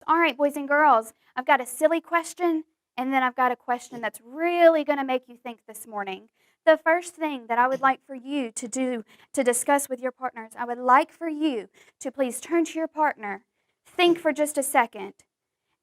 All right, boys and girls, I've got a silly question, and then I've got a question that's really going to make you think this morning. The first thing that I would like for you to do to discuss with your partners, I would like for you to please turn to your partner, think for just a second,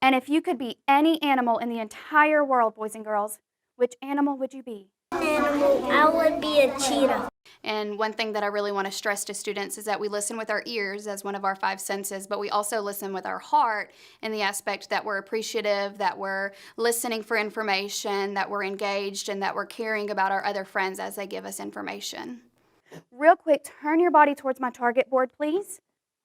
and if you could be any animal in the entire world, boys and girls, which animal would you be? Animal, I would be a cheetah. And one thing that I really want to stress to students is that we listen with our ears as one of our 5 senses, but we also listen with our heart in the aspect that we're appreciative, that we're listening for information, that we're engaged, and that we're caring about our other friends as they give us information. Real quick, turn your body towards my target board, please.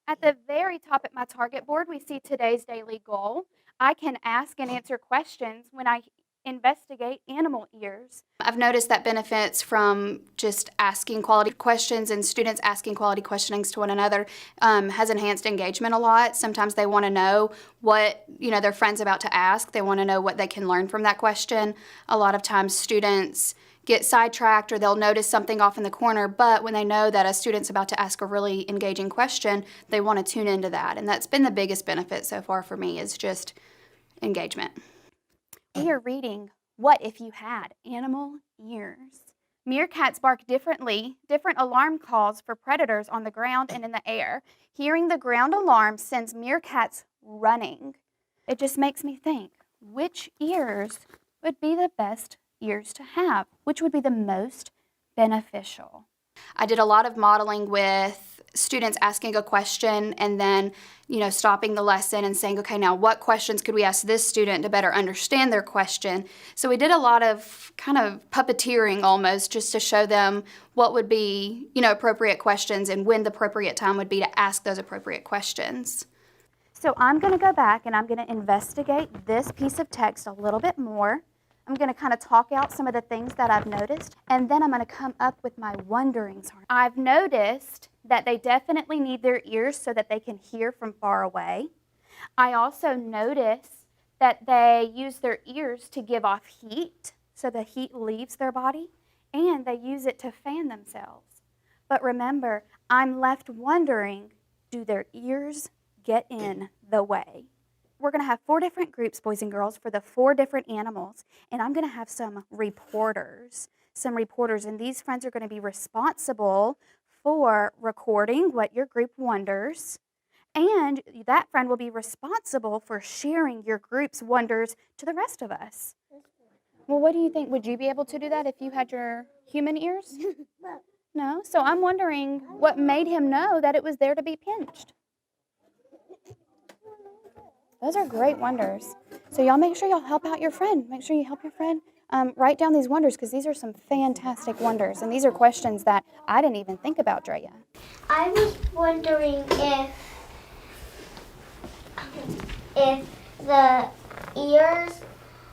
At the very top of my target board, we see today's daily goal. I can ask and answer questions when I investigate animal ears. I've noticed that benefits from just asking quality questions and students asking quality questionings to one another has enhanced engagement a lot. Sometimes they want to know what their friend's about to ask. They want to know what they can learn from that question. A lot of times students get sidetracked or they'll notice something off in the corner, but when they know that a student's about to ask a really engaging question, they want to tune into that. And that's been the biggest benefit so far for me, is just engagement. We are reading What If You Had Animal Ears. Meerkats bark differently, different alarm calls for predators on the ground and in the air. Hearing the ground alarm sends meerkats running. It just makes me think, which ears would be the best ears to have? Which would be the most beneficial? I did a lot of modeling with students asking a question and then, stopping the lesson and saying, okay, now what questions could we ask this student to better understand their question? So we did a lot of kind of puppeteering almost, just to show them what would be, appropriate questions and when the appropriate time would be to ask those appropriate questions. So I'm going to go back and I'm going to investigate this piece of text a little bit more. I'm going to kind of talk out some of the things that I've noticed, and then I'm going to come up with my wonderings. I've noticed that they definitely need their ears so that they can hear from far away. I also notice that they use their ears to give off heat, so the heat leaves their body, and they use it to fan themselves. But remember, I'm left wondering, do their ears get in the way? We're going to have 4 different groups, boys and girls, for the 4 different animals, and I'm going to have some reporters, and these friends are going to be responsible for recording what your group wonders, and that friend will be responsible for sharing your group's wonders to the rest of us. Well, what do you think? Would you be able to do that if you had your human ears? No? So I'm wondering what made him know that it was there to be pinched. Those are great wonders. So y'all make sure y'all help out your friend. Make sure you help your friend write down these wonders, because these are some fantastic wonders. And these are questions that I didn't even think about, Drea. I was wondering if the ears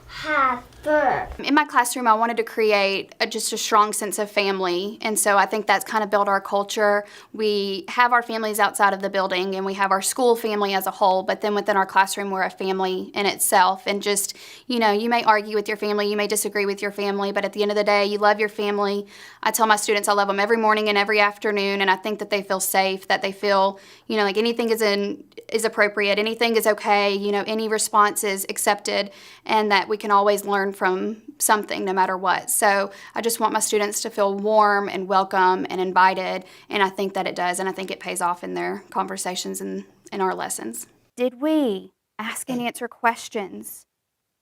have fur. In my classroom, I wanted to create just a strong sense of family, and so I think that's kind of built our culture. We have our families outside of the building, and we have our school family as a whole, but then within our classroom, we're a family in itself. And just, you may argue with your family, you may disagree with your family, but at the end of the day, you love your family. I tell my students I love them every morning and every afternoon, and I think that they feel safe, that they feel, like anything is appropriate, anything is okay, any response is accepted, and that we can always learn from something no matter what. So I just want my students to feel warm and welcome and invited, and I think that it does, and I think it pays off in their conversations and in our lessons. Did we ask and answer questions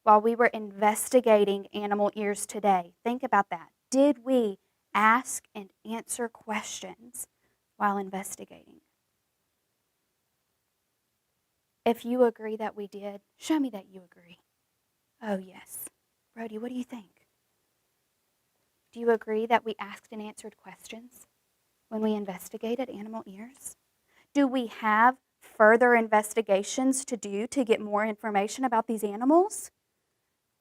while we were investigating animal ears today? Think about that. Did we ask and answer questions while investigating? If you agree that we did, show me that you agree. Oh, yes. Brody, what do you think? Do you agree that we asked and answered questions when we investigated animal ears? Do we have further investigations to do to get more information about these animals?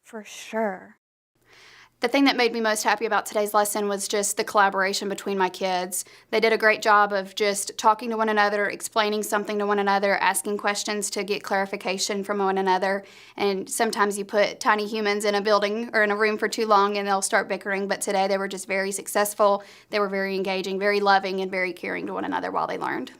For sure. The thing that made me most happy about today's lesson was just the collaboration between my kids. They did a great job of just talking to one another, explaining something to one another, asking questions to get clarification from one another. And sometimes you put tiny humans in a building or in a room for too long and they'll start bickering, but today they were just very successful. They were very engaging, very loving, and very caring to one another while they learned.